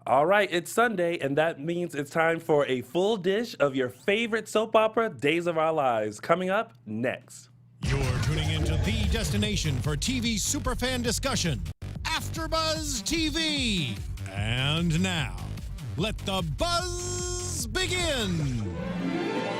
All right, it's Sunday, and that means it's time for a full dish of your favorite soap opera, Days of Our Lives, coming up next. You're tuning into the destination for TV superfan discussion, AfterBuzz TV. And now, let the buzz begin.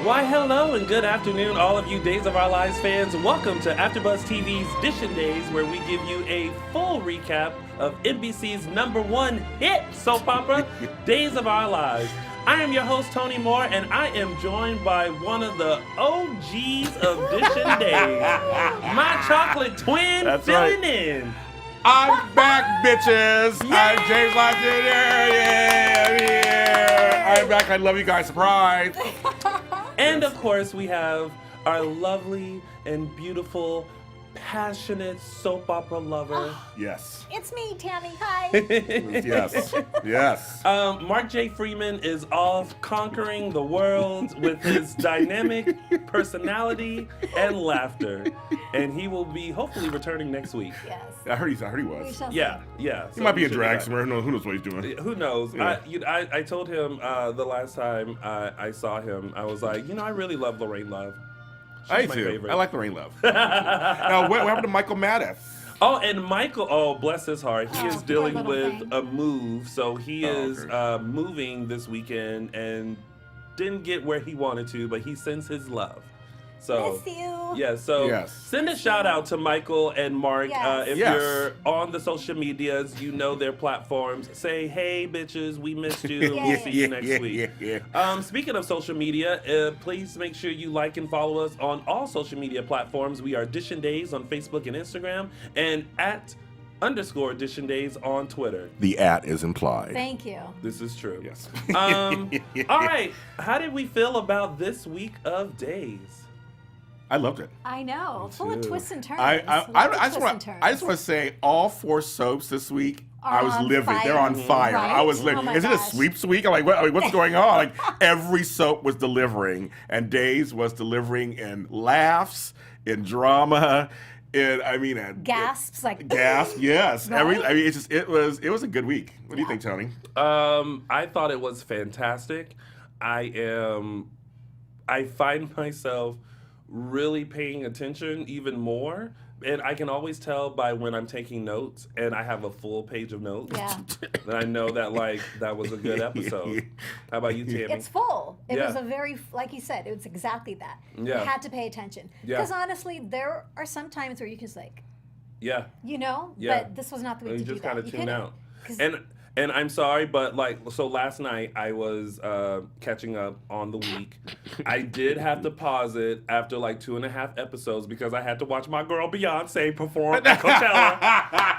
Why, hello and good afternoon, all of you Days of Our Lives fans. Welcome to AfterBuzz TV's DISHIN Days, where we give you a full recap of NBC's #1 hit soap opera, Days of Our Lives. I am your host, Tony Moore, and I am joined by one of the OGs of DISHIN Days, my chocolate twin. That's filling right. in. I'm back, bitches. Yeah. I'm James Lott Jr. Yeah, I'm here. I'm back. I love you guys. Surprise. And of course, we have our lovely and beautiful, passionate soap opera lover. Yes. It's me, Tami. Hi. Yes. Yes. Mark J. Freeman is off conquering the world with his dynamic personality and laughter. And he will be hopefully returning next week. Yes. I heard he We was. shall Yeah, see. yeah. He so might be we in should drag back. somewhere. Who knows what he's doing? Who knows? Yeah. I told him the last time I saw him, I was like, I really love Lorraine Love. She's I my too. favorite. I like Lorraine Love. Now, what happened to Michael Maddox? Oh, and Michael, bless his heart. He is poor dealing little with thing. a move. So he is okay. moving this weekend and didn't get where he wanted to, but he sends his love. So, Miss you. yeah, so Yes. send a shout out to Michael and Mark. Yes. If Yes. you're on the social medias, you know their platforms. Say, hey, bitches, we missed you. We'll Yes. see you next week. Yeah. Speaking of social media, please make sure you like and follow us on all social media platforms. We are DISHIN Days on Facebook and Instagram, and @_DISHIN Days on Twitter. The @ is implied. Thank you. This is true. Yes. All right. How did we feel about this week of Days? I loved it. I know. Full of too. twists and turns. I Lots of just twists and want turns. to say all 4 soaps this week. Are I was on living. fire. They're on fire. Right? I was Oh living. my Is it a gosh. sweeps week? I'm like, what's going on? Like every soap was delivering, and Days was delivering in laughs, in drama, in Gasps, like gasp. Yes, Right? it was a good week. What do you think, Tony? I thought it was fantastic. I find myself really paying attention even more. And I can always tell by when I'm taking notes and I have a full page of notes Yeah. that I know that that was a good episode. How about you, Tammy? It's full. It Yeah. was a very, like you said, it was exactly that. Yeah. You had to pay attention. Yeah. Because honestly, there are some times where you can just Yeah. but this was not the week You to do just that. kind of You tune couldn't. out. 'Cause- And I'm sorry, but so last night I was catching up on the week. I did have to pause it after 2.5 episodes because I had to watch my girl Beyonce perform at Coachella.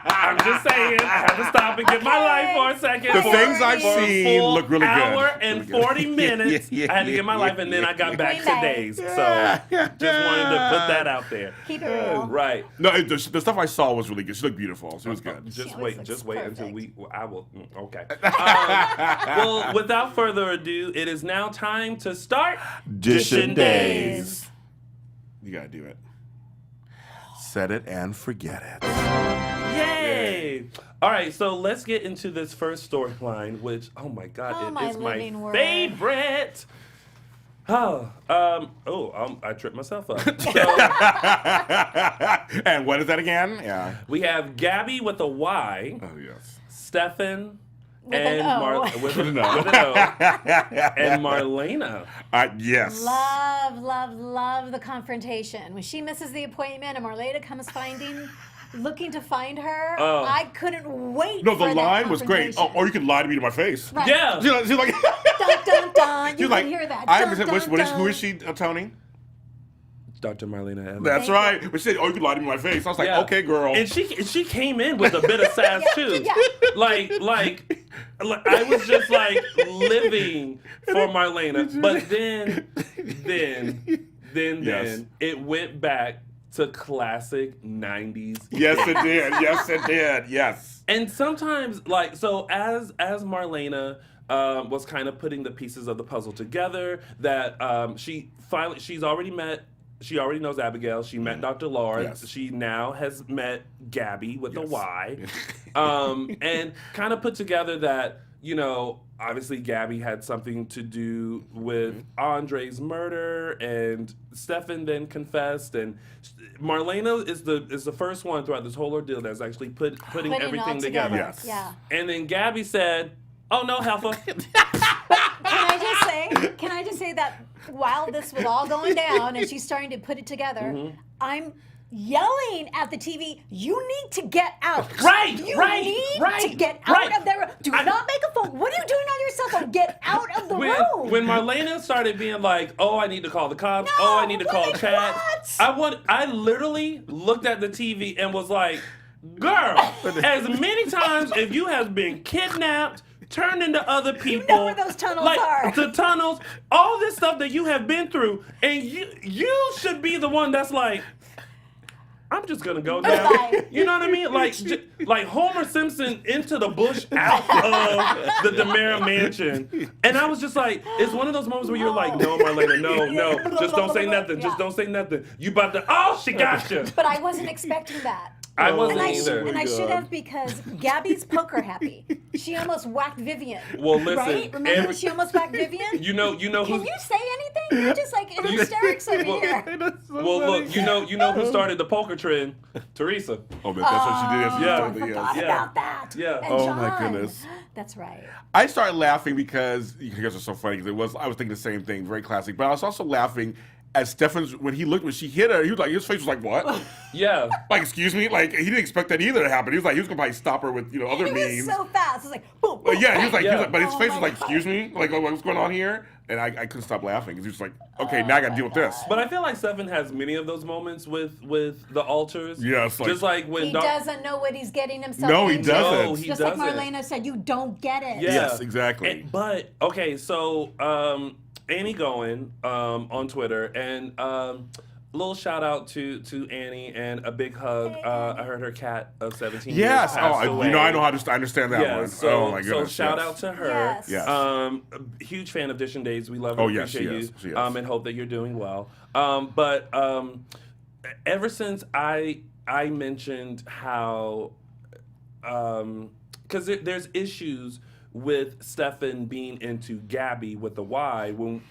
I'm just saying, I had to stop and get my life for a second. The For- things I've for a seen full look really good. Hour and Really good. 40 minutes. I had to get my life, and then I got back to Green Bay. Days. So just wanted to put that out there. Keep it real. Right. No, the stuff I saw was really good. She looked beautiful. She was good. Just always wait, looks until perfect. I will. Okay. Well, without further ado, it is now time to start DISHIN Days. You gotta do it. Set it and forget it. Yay! All right, so let's get into this first storyline, which, oh my God, Oh, it my is my living word. favorite. I tripped myself up. So And what is that again? Yeah. we have Gabby with a Y, Oh yes. Stefan, With an O. with an O, and Marlena. Yes. Love the confrontation. When she misses the appointment and Marlena comes looking to find her, Oh. I couldn't wait No, for the that line was great. Oh, confrontation. or you could lie to me to my face. Right. Yeah. She's like, Dun, dun, dun. You she's can like, hear that. I Dun, said, dun, who is dun. she, Tony? Dr. Marlena Evans. That's Thank right. But she said, oh, you could lie to me to my face. I was like, Yeah. okay, girl. And she came in with a bit of sass too. Yeah. Like I was just living for Marlena. But then Yes. it went back to classic 90s. Yes, it did. Yes, it did. Yes. And sometimes as Marlena was kind of putting the pieces of the puzzle together, that she already knows Abigail. She met Dr. Lawrence. Yes. She now has met Gabby with a Yes. Y. And kind of put together that you know, obviously Gabby had something to do with Andre's murder, and Stefan then confessed, and Marlena is the first one throughout this whole ordeal that's actually putting Putting it all everything together. Yes. Yeah. And then Gabby said, "Oh no, Heifer." Can I just say that while this was all going down and she's starting to put it together, I'm yelling at the TV, "You need to get out. Right, you right, need right, to get right. out of there. Do not make a phone. What are you doing on your cell phone? Get out of the room." When Marlena started being like, "Oh, I need to call the cops. Oh, I need to call Chad." I literally looked at the TV and was like, "Girl, as many times if you have been kidnapped, turned into other people, You know where those tunnels are. the tunnels, all this stuff that you have been through, and you should be the one that's like, I'm just gonna go now." Bye. You know what I mean? Like Homer Simpson into the bush out of the DeMera mansion. And I was just like, it's one of those moments where you're like, "No, Marlena, no, just don't say nothing. Just don't say nothing. You about to, oh, she got you." But I wasn't expecting that. I wasn't And either. I should have, because Gabby's poker happy. She almost whacked Vivian. Well, listen, right? Remember when she almost whacked Vivian? You know Can who's. you say anything? You're just like in hysterics over here. Well, look, you know who started the poker trend? Teresa. Oh, that's what she did. She Yeah. started the- I forgot Yeah. about that. Yeah. And Oh, my John. goodness. That's right. I started laughing because you guys are so funny. Because I was thinking the same thing, very classic. But I was also laughing at Stefan's when she hit her. He was like, his face was like, "What?" Yeah. Like, excuse me. Like, he didn't expect that either to happen. He was gonna probably stop her with other It means. was so fast. It was like, boom, boom, Yeah, he was bang. like, but his Oh face my was like, God. "Excuse me." Like, what's going on here? And I couldn't stop laughing because he was like, "Okay, now I got to deal with this." But I feel like Stefan has many of those moments with the altars. Yes, like- just like when He doesn't know what he's getting himself No, he into. doesn't. No, he Just doesn't. like Marlena said, you don't get it. Yeah. Yes, exactly. But okay, so Annie Goen on Twitter, and little shout out to Annie and a big hug. Hey, I heard her cat of 17 Yes. years passed Oh, away. I know how to understand that Yeah, one. so, Oh my so goodness. shout yes. out to her. Yes. Yes. A huge fan of DISHIN Days. We love and Oh, yes, appreciate she you. is. She is. And hope that you're doing well. But ever since I mentioned how, because there's issues with Stefan being into Gabby with the Y when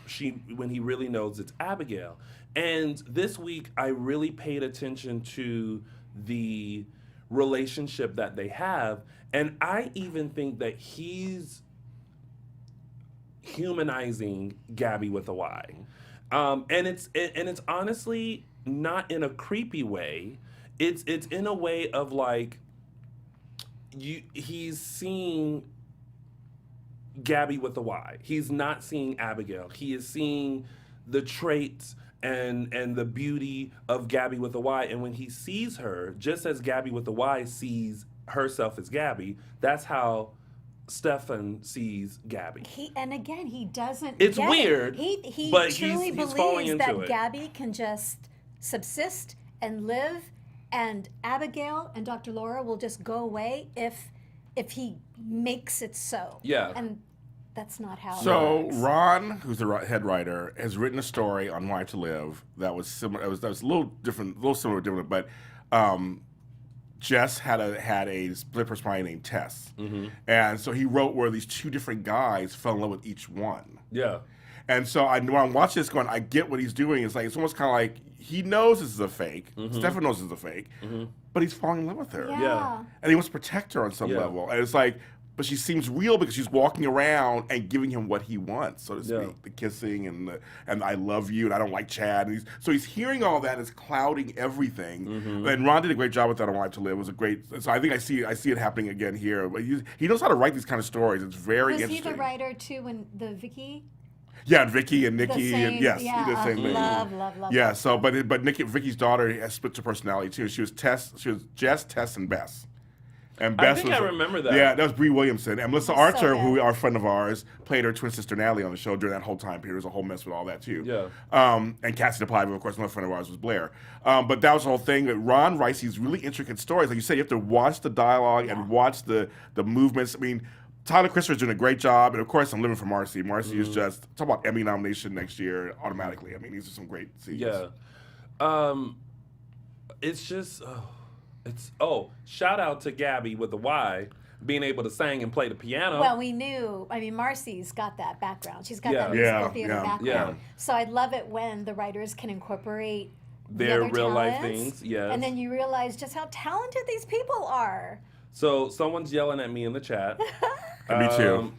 he really knows it's Abigail. And this week I really paid attention to the relationship that they have, and I even think that he's humanizing Gabby with a Y. And it's honestly not in a creepy way. It's in a way of like he's seeing Gabby with a Y. He's not seeing Abigail. He is seeing the traits and the beauty of Gabby with a Y. And when he sees her, just as Gabby with a Y sees herself as Gabby, that's how Stefan sees Gabby. He doesn't. It's get weird, it. He but truly he's falling believes into that it. Gabby can just subsist and live, and Abigail and Dr. Laura will just go away if he makes it so. Yeah. And that's not how. So it works. Ron, who's the head writer, has written a story on Why to Live that was similar. That was a little different, but Jess had a split personality named Tess, and so he wrote where these two different guys fell in love with each one. Yeah. And so when I'm watching this going, I get what he's doing. It's almost kind of like he knows this is a fake. Stefan knows this is a fake, but he's falling in love with her. Yeah. And he wants to protect her on some level. And it's like, but she seems real because she's walking around and giving him what he wants, so to speak. Yeah. The kissing and I love you and I don't like Chad. And so he's hearing all that. It's clouding everything. And Ron did a great job with that on Why to Live. It was a great. So I think I see it happening again here. But he knows how to write these kind of stories. It's very Was interesting. he the writer too when the Vicky? Yeah, and Vicky and Nikki, same- and yes, yeah, he did the same thing. love Yeah, that so stuff. but Vicky's daughter has split her personality too. She was Jess, Tess, and Bess. And I Bess think was, I remember that. Yeah, that was Bree Williamson. And Melissa So Archer, good. who our friend of ours, played her twin sister Natalie on the show during that whole time period. There was a whole mess with all that too. Yeah. And Cassie DePivo, of course, another friend of ours was Blair. But that was the whole thing. That Ron writes these really intricate stories. Like you said, you have to watch the dialogue and watch the movements. I mean, Tyler Christopher's doing a great job, and of course, I'm living for Marcy. Marcy is just talk about Emmy nomination next year automatically. I mean, these are some great scenes. Yeah. It's just Shout out to Gabby with the Y being able to sing and play the piano. Well, we knew. I mean, Marcy's got that background. She's got that Yeah. musical theater Yeah. background. Yeah. So I love it when the writers can incorporate Their the other real life talents, things, yes. and then you realize just how talented these people are. So someone's yelling at me in the chat. Me too.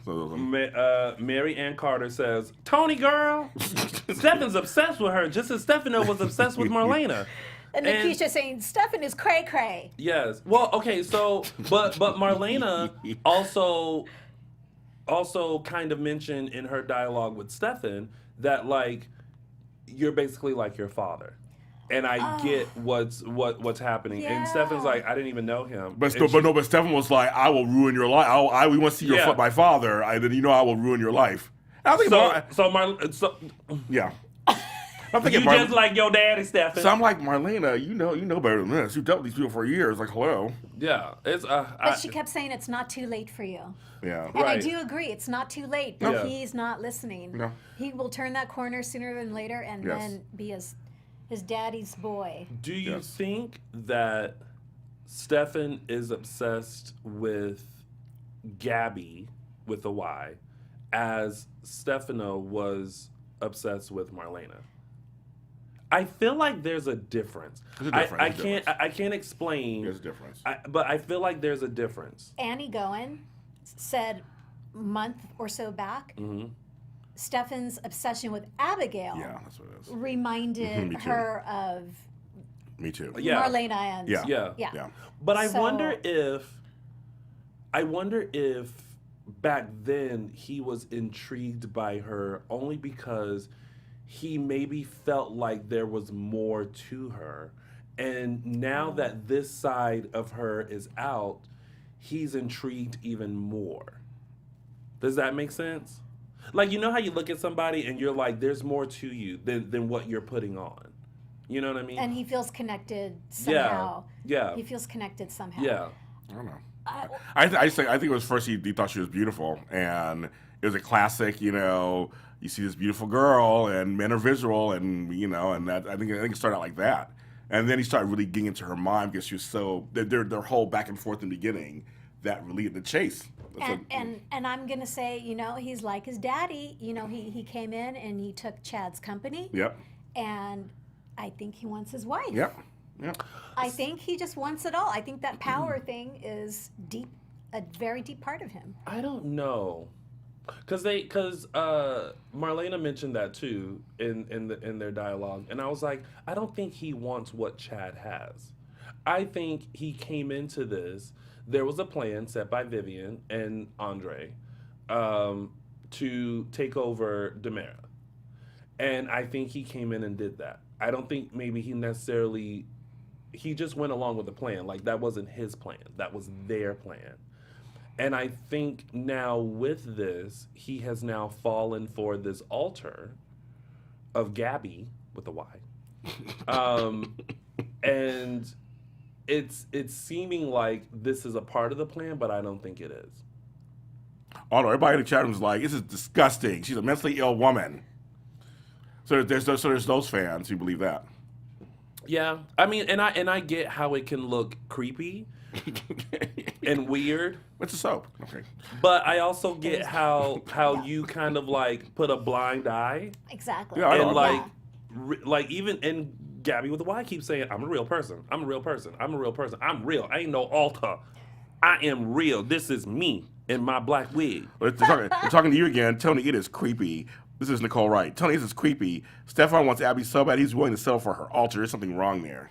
Mary Ann Carter says, Tony girl, Stefan's obsessed with her just as Stefano was obsessed with Marlena. And Nikisha saying, Stefan is cray cray. Yes. Well, okay, so but Marlena also kind of mentioned in her dialogue with Stefan that like you're basically like your father. And I get what's happening. And Stefan's like, I didn't even know him. But Stefan was like, I will ruin your life. We want to see my father. Then I will ruin your life. And I think yeah. I'm thinking you just like your daddy, Stefan. So I'm like, Marlena, you know better than this. You've dealt with these people for years. Like, hello. Yeah, it's. But she kept saying it's not too late for you. Yeah. And I Right. do agree, it's not too late. But Yeah. he's not listening. No. He will turn that corner sooner than later, and Yes. then be his daddy's boy. Do you Yes. think that Stefan is obsessed with Gabby with a Y, as Stefano was obsessed with Marlena? I feel like there's a difference. There's a difference. I There's a can't. difference. I can't explain. There's a difference. But I feel like there's a difference. Annie Goen said a month or so back, Stefan's obsession with Abigail Yeah, that's what it is. reminded Me too. her of Me too. Yeah. Marlena and Yeah. Yeah. yeah. But I So- wonder if back then he was intrigued by her only because he maybe felt like there was more to her. And now that this side of her is out, he's intrigued even more. Does that make sense? Like, you know how you look at somebody and you're like, there's more to you than what you're putting on. You know what I mean? And he feels connected somehow. Yeah. He feels connected somehow. Yeah. I don't know. I think it was first he thought she was beautiful, and it was a classic. You see this beautiful girl, and men are visual, and and that I think it started out like that, and then he started really getting into her mind because she was so their whole back and forth in the beginning that really the chase. And I'm gonna say, he's like his daddy. He came in and he took Chad's company. Yep. And I think he wants his wife. Yep. Yep. I think he just wants it all. I think that power thing is deep, a very deep part of him. I don't know, because Marlena mentioned that too in their dialogue, and I was like, I don't think he wants what Chad has. I think he came into this. There was a plan set by Vivian and Andre to take over Demera, and I think he came in and did that. I don't think maybe he just went along with the plan. Like, that wasn't his plan. That was their plan. And I think now with this, he has now fallen for this altar of Gabby with a Y. And it's seeming like this is a part of the plan, but I don't think it is. Oh no! Everybody in the chat room is like, "This is disgusting. She's a mentally ill woman." So there's those fans who believe that. Yeah, I mean, and I get how it can look creepy and weird. What's the soap? Okay. But I also get how you kind of like put a blind eye. Exactly. Yeah, I know. And like even and Gabby with the Y keeps saying, I'm a real person. I'm a real person. I'm a real person. I'm real. I ain't no altar. I am real. This is me in my black wig. They're talking to you again. Tony, it is creepy. This is Nicole Wright. Tony, this is creepy. Stefan wants Abby so bad he's willing to sell for her altar. There's something wrong there.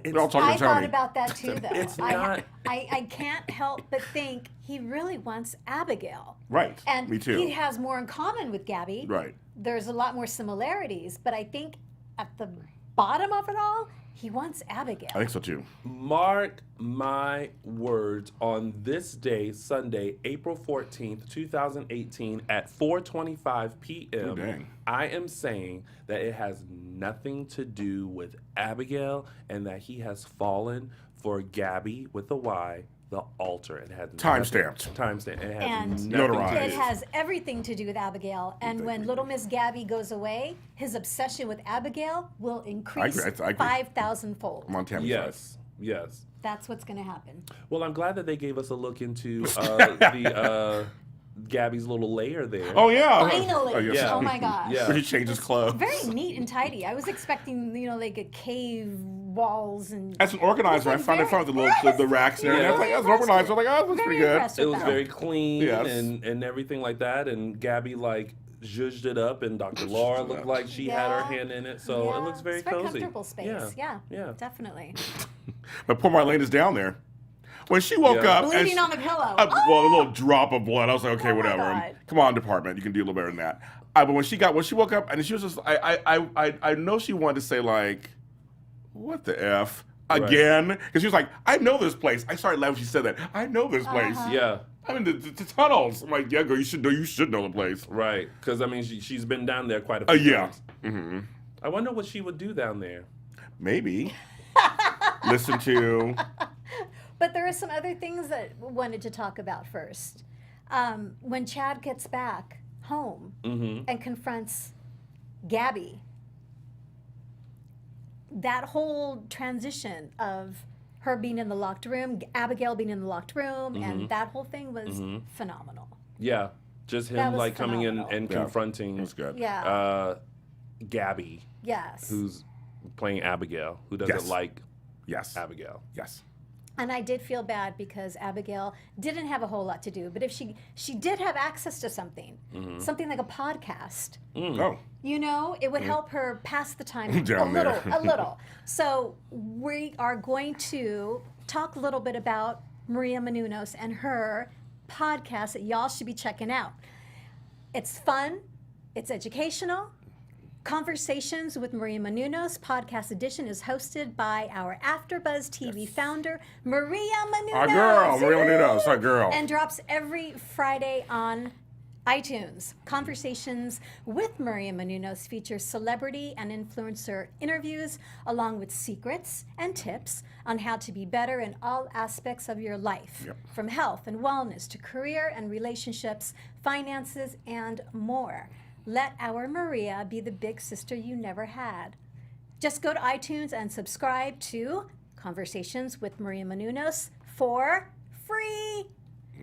They're all talking I to thought Tony. about that too, though. It's not- I can't help but think he really wants Abigail. Right. And Me too. he has more in common with Gabby. Right. There's a lot more similarities, but I think at the bottom of it all, he wants Abigail. I think so too. Mark my words, on this day, Sunday, April 14th, 2018, at 4:25 p.m., Oh, dang. I am saying that it has nothing to do with Abigail and that he has fallen for Gabby with a Y, the altar. It has Time-stamped. Timestamp. It has And nothing Notarized. to it do. has everything to do with Abigail. And when little Miss Gabby goes away, his obsession with Abigail will increase I agree. 5,000-fold. I'm on Tammy's Yes. Yes. That's what's going to happen. Well, I'm glad that they gave us a look into Gabby's little lair there. Oh yeah. Finally. Oh, yes. Yeah. Oh my gosh. Yeah. Where he changes clothes. Very neat and tidy. I was expecting, like a cave walls and. As an organizer, I It's found like the very- the racks and everything. Yeah. I was like, as an organizer, I'm like, oh, that looks Very pretty good. impressed It with was that. very clean Yes. and everything like that. And Gabby like zhuzhed it up, and Dr. Laura looked like she had her Yeah. hand in it. So Yeah, it looks very it's very cozy. comfortable space. Yeah. Yeah. Definitely. But poor Marlene is down there. When she woke Yeah. up, and Bleeding she- on the pillow. well, a little drop of blood. I was like, okay, Oh my whatever. God. Come on, department, you can do a little better than that. But when she woke up, and she was just, I know she wanted to say like, what the f again? Because she was like, I know this place. I started laughing when she said that. I know this place. Yeah. I mean the tunnels. I'm like, yeah, girl, you should know the place. Right. Because I mean, she's been down there quite a few Yeah. times. Mm-hmm. I wonder what she would do down there. Maybe listen to. But there are some other things that I wanted to talk about first. When Chad gets back home and confronts Gabby, that whole transition of her being in the locked room, Abigail being in the locked room, and that whole thing was phenomenal. Yeah. Just him That was like coming in phenomenal. and Yeah. confronting That's good. Yeah. Gabby, Yes. who's playing Abigail, who doesn't Yes. like Yes. Abigail. Yes. And I did feel bad because Abigail didn't have a whole lot to do. But if she did have access to something, something like a podcast, Oh. it would help her pass the time Down a little, there. a little. So we are going to talk a little bit about Maria Menounos and her podcast that y'all should be checking out. It's fun, it's educational. Conversations with Maria Menounos podcast edition is hosted by our AfterBuzz TV founder, Maria Menounos. Our girl, Maria Menounos, our girl. And drops every Friday on iTunes. Conversations with Maria Menounos features celebrity and influencer interviews, along with secrets and tips on how to be better in all aspects of your life, from health and wellness to career and relationships, finances, and more. Let our Maria be the big sister you never had. Just go to iTunes and subscribe to Conversations with Maria Menounos for free.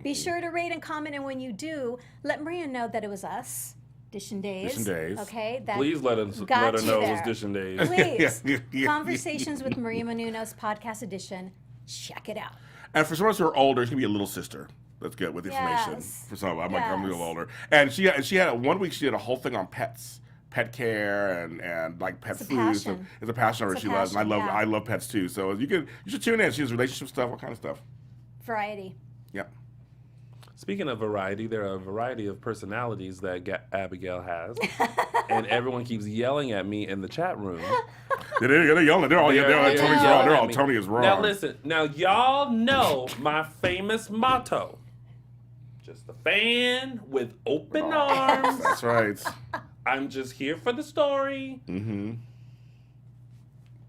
Be sure to rate and comment, and when you do, let Maria know that it was us, Dishin Days. Dishin Days. Okay. That Please let her got know you it was there. Dishin Days. Please. Conversations with Maria Menounos podcast edition. Check it out. And for some of us who are older, it's gonna be a little sister. That's good with information. Yes. For some, I'm a little Yes. older. And she had one week. She did a whole thing on pets, pet care, and like pet It's a food. passion. It's a passion of her. It's a She loves. And passion, I yeah. love pets too. So you should tune in. She has relationship stuff, all kind of stuff. Variety. Yep. Speaking of variety, there are a variety of personalities that Abigail has, and everyone keeps yelling at me in the chat room. They're yelling. They're all They're Tony's yelling wrong. They're at all me. Tony is wrong. Now listen. Now y'all know my famous motto: just a fan with open arms. That's right. I'm just here for the story. Mm-hmm.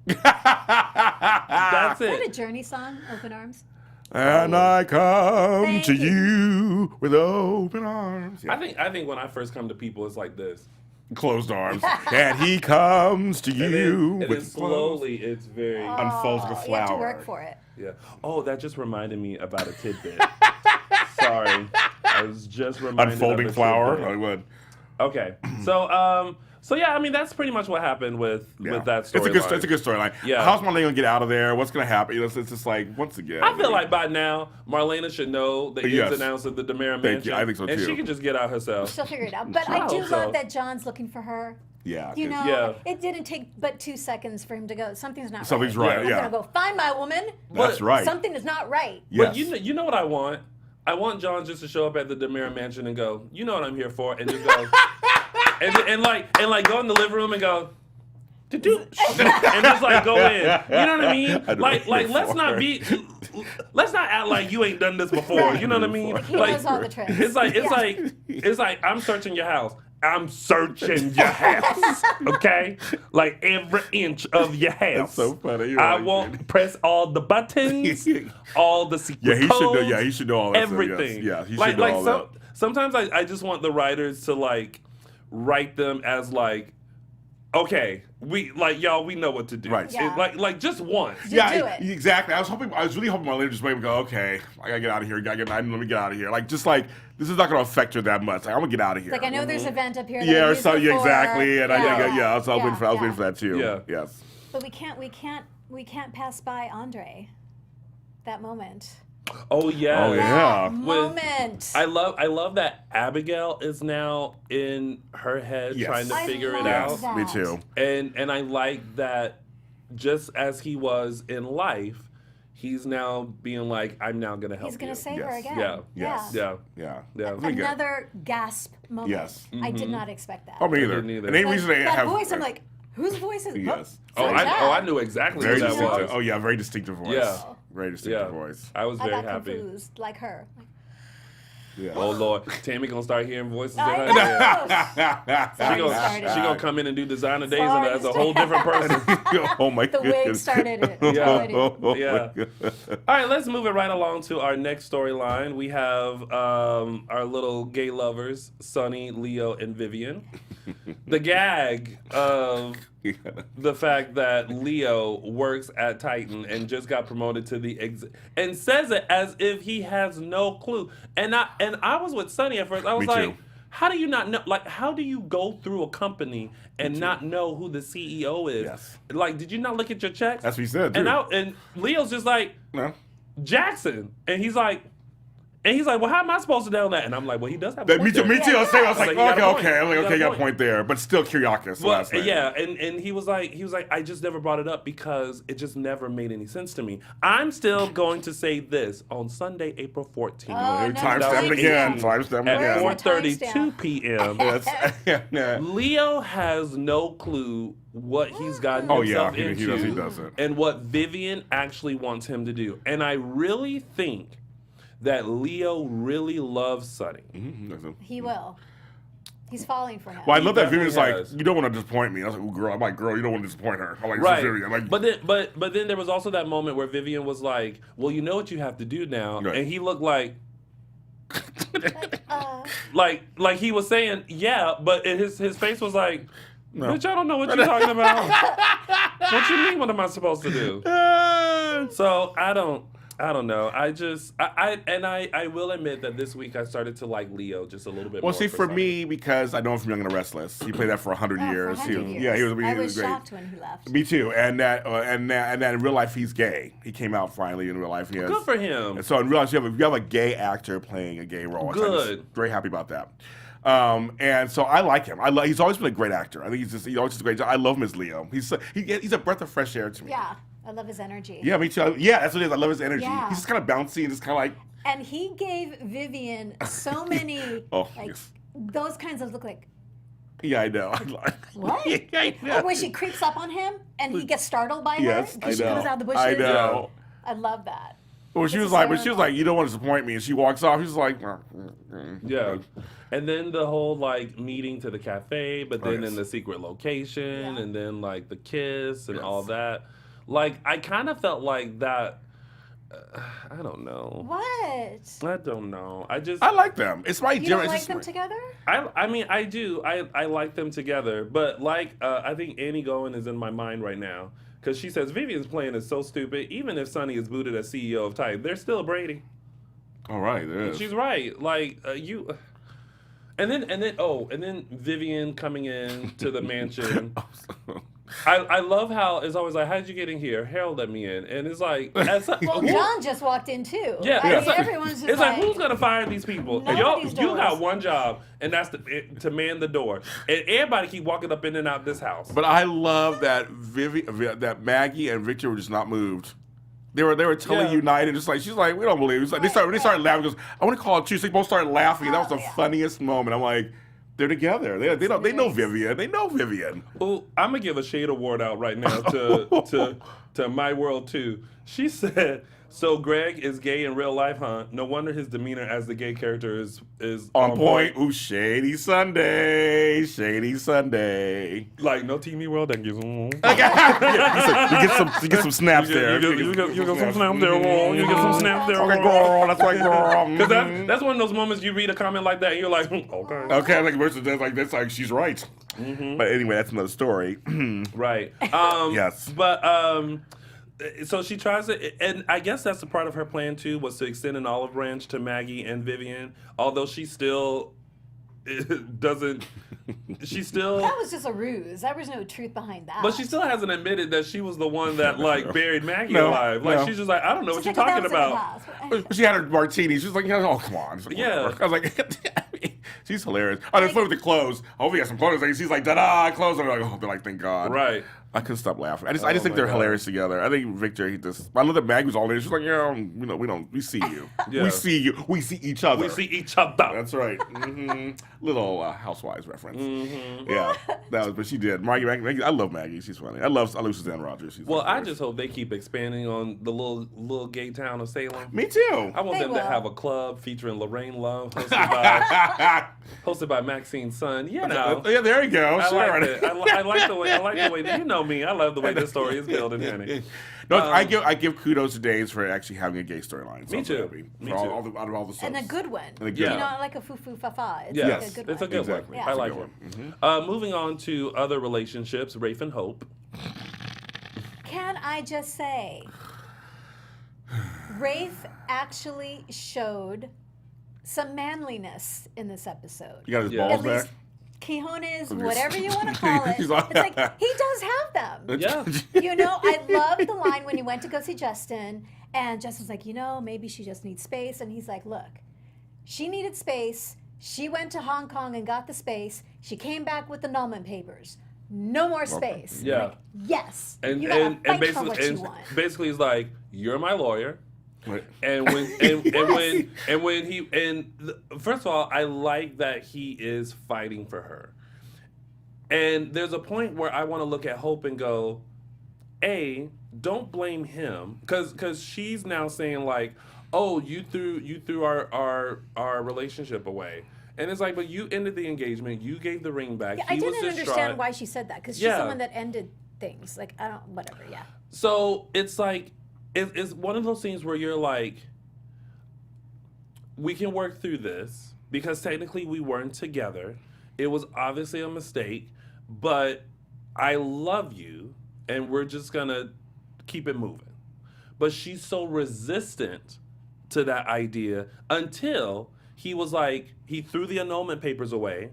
That's Is that a it. Journey song, Open Arms? And I come Thank to you. you with open arms. Yeah. I think when I first come to people, it's like this. Closed arms. And he comes to And you then, and with then slowly, it's very unfolds like a You have to flower. work for it. yeah. Oh, that just reminded me about a tidbit. Sorry, I was just reminded Unfolding of a flower. tidbit. I would. Okay, so yeah, I mean that's pretty much what happened with that story. It's a good storyline. Yeah. How's Marlene gonna get out of there? What's gonna happen? It's just like once again. I feel like by now Marlena should know the Yes. ins and outs of the DeMera Thank Mansion. you. I think so, And too. she can just get out herself. She'll figure it out. But I I do hope love so. that John's looking for her. Yeah. You know, Yeah. it didn't take but 2 seconds for him to go. Something's not Something's right. right, I'm yeah. gonna go find my woman. That's right. Something is not right. Yes. But you know what I want? I want John just to show up at the DeMera Mansion and go, you know what I'm here for, and just go, and like go in the living room and go, and just like go in. You know what I mean? I know Like what you're let's not for. let's not act like you ain't done this before. You know what I mean? He Like knows all the tricks. it's Yeah. like I'm searching your house. I'm searching your house, okay? Like every inch of your house. That's so funny. You're I right, won't dude. press all the buttons, all the secret Yeah, he should know. codes, Yeah, he should know all that stuff, yes. everything. Yeah, he should know all Sometimes I just want the writers to like write them as like okay, we know what to do. Right. Yeah. Like just once. Just Yeah, do it. exactly. I was really hoping my lady just would go, okay, I gotta get out of here. Let me get out of here. Like, just like, this is not gonna affect her that much. Like, I'm gonna get out of here. Like, I know there's a vent up here. That Yeah, I or used so, yeah, before. exactly. And I was waiting for that too. Yeah. Yes. But we can't pass by Andre. That moment. Oh yeah. Oh, yeah. That moment. I love that Abigail is now in her head Yes. trying to I figure it love out. that. Me too. And I like that just as he was in life, he's now being like, I'm now gonna help He's gonna you. save her Yes. again. Yeah. Yes. Yeah. Yeah. Yeah. Really good. Another gasp moment. Yes. I did not expect that. Oh, me either. didn't either. And any Like, reason they that have voice, I'm like, whose voice is Yes. Oh, Who's that? I knew exactly very who that distinctive. was. Oh yeah, very distinctive voice. Yeah. Very distinctive Yeah. voice. I was I very got happy. confused, like her. Yeah. Oh Lord, Tammy gonna start hearing voices in I her head. know. She Already gonna, started. she gonna come in and do designer days and Already as a whole different person. Oh my The goodness. wig started it. Yeah. Already. Yeah. All right, let's move it right along to our next storyline. We have our little gay lovers, Sonny, Leo, and Vivian. The gag of the fact that Leo works at Titan and just got promoted to the and says it as if he has no clue. And I was with Sonny at first. I was Me like, too. how do you not know? Like, how do you go through a company and not know who the CEO is? Yes. Like, did you not look at your checks? That's what he said, too. And Leo's just like, No. Jackson. And he's like, well, how am I supposed to know that? And I'm like, well, he does have a Me point too. there. Me too. I was like, Like, you got a point. okay. I'm like, You got okay, a got a point. point there, but still Kyriakis. Well, yeah, and he was like, I just never brought it up because it just never made any sense to me. I'm still going to say this on Sunday, April 14th. Oh, no, Timestamp it again. Timestamp it At again. Where's the 4:32 p.m. Yes. Leo has no clue what he's gotten Oh yeah, himself he into doesn't. and what Vivian actually wants him to do. And I really think that Leo really loves Sonny. He will. He's falling for him. Well, I love that Vivian's definitely like, has. you don't want to disappoint me. I was like, oh, girl, I'm like, girl, you don't want to disappoint her. I'm like, Right. Vivian. I'm like, But then there was also that moment where Vivian was like, well, you know what you have to do now. Right. And he looked like Uh, like he was saying, yeah, but his face was like, No. bitch, I don't know what you're talking about. What you mean? What am I supposed to do? So I don't know. I will admit that this week I started to like Leo just a little bit well, more. see, for Sonny. me, because I know him from Young and the Restless. He played that for 100 oh, years. for He 100 was, years. yeah, he was I was great. shocked when he left. Me too. And that in real life, he's gay. He came out finally in real life. He has, Good for him. And so in real life, you have a gay actor playing a gay role. So I'm just Good. very happy about that. And so I like him. He's always been a great actor. I think he's always just a great job. I love him as Leo. He's a breath of fresh air to me. Yeah, I love his energy. Yeah, me too. Yeah, that's what it is. I love his energy. Yeah. He's just kind of bouncy and just kind of like, And he gave Vivian so many, Oh, like, yes. those kinds of look like, yeah, I know. what? Yeah, I know. Or when she creeps up on him and he gets startled by Yes, her I because she know. comes out of the bushes. I know. I love that. Well, she It's was a like, ceremony. you don't want to disappoint me, and she walks off. He's like, Yeah. And then the whole like meeting to the cafe, but then yes. in the secret location, Yeah. and then like the kiss and Yes. all that. Like I kind of felt like that. I don't know. What? I don't know. I just I like them. It's my You don't like them together? I mean I do. I like them together, but like I think Annie Goen is in my mind right now because she says Vivian's plan is so stupid. Even if Sonny is booted as CEO of Titan, they're still Brady. All right, there is. She's right. Like you. And then Vivian coming in to the mansion. I love how it's always like, how'd you get in here? Harold let me in, and it's like, Well, John just walked in too. yeah, I it's mean, like, everyone's just it's like, who's gonna fire these people? And Nobody's you got doors. one job, and that's to man the door. And everybody keep walking up in and out this house. But I love that that Maggie and Victor were just not moved. They were totally Yeah. united. Just like she's like, we don't believe. It's like, they started laughing. Goes, I want to call it too. So they both started laughing. That was the yeah. funniest moment. I'm like, they're together. They know Vivian. They know Vivian. Well, I'm gonna give a shade award out right now to My World 2. She said, So Greg is gay in real life, huh? No wonder his demeanor as the gay character is On point. Ooh, Shady Sunday. Shady Sunday. Like, no TV world, thank you. You get some snaps there. You get some snaps there. You get some snaps there. Okay, girl. That's right, girl. Because that's one of those moments you read a comment like that and you're like, okay. Okay, like versus that's like she's right. But anyway, that's another story. Right. Yes. But so she tries to, and I guess that's a part of her plan too, was to extend an olive branch to Maggie and Vivian, although she still doesn't. She still. That was just a ruse. There was no truth behind that. But she still hasn't admitted that she was the one that like buried Maggie No, alive. Like no. she's just like, I don't know what you're She's like, talking "That about. was in the past." She had her martini. She was like, oh, come on. Like, Yeah. whatever. I was like, she's hilarious. Oh, the foot with the clothes. Hopefully, he has some photos. Like, she's like, da-da, clothes. I'm like, oh, they're like, thank God. Right. I couldn't stop laughing. I just Oh think my they're God. hilarious together. I think Victor, I love that Maggie was all there. She's like, yeah, we see you. Yeah. We see you. We see each other. We see each other. That's right. Little Housewives reference. Yeah, but she did. Maggie, I love Maggie. She's funny. I love Suzanne Rogers. She's Well, I hilarious. just hope they keep expanding on the little gay town of Salem. Me too. I want They them to will. have a club featuring Lorraine Love, hosted by Maxine's son. You know, Yeah, there you go. I Sure. like it. I like the way that, you know me. I love the way this story is building, honey. No, I give kudos to Days for actually having a gay storyline. So Me I'm too. happy Me for too. out of all the And a soaps. good one. And a good Yeah. You know, like a foo-foo-fa-fa. It's Yes, like a good it's a one. good Exactly. one. Yeah. I like It's a it. good one. Moving on to other relationships, Rafe and Hope. Can I just say, Rafe actually showed some manliness in this episode. You got his Yeah. balls At back. least Quijones, whatever you want to call it. He's It's like- like, he does have them. Yeah. You know, I love the line when he went to go see Justin, and Justin's like, maybe she just needs space. And he's like, look, she needed space. She went to Hong Kong and got the space. She came back with the annulment papers. No more space. Yeah. Like, yes. And you gotta and fight for basically what you want. basically he's like, you're my lawyer. Wait. And first of all, I like that he is fighting for her. And there's a point where I want to look at Hope and go, don't blame him, because she's now saying like, oh, you threw our relationship away. And it's like, but you ended the engagement, you gave the ring back. Yeah, I He was didn't distraught. understand why she said that, because she's Yeah. the one that ended things. Like, I don't, whatever, yeah. So it's like, it's one of those things where you're like, we can work through this because technically we weren't together. It was obviously a mistake, but I love you and we're just gonna keep it moving. But she's so resistant to that idea until he was like, he threw the annulment papers away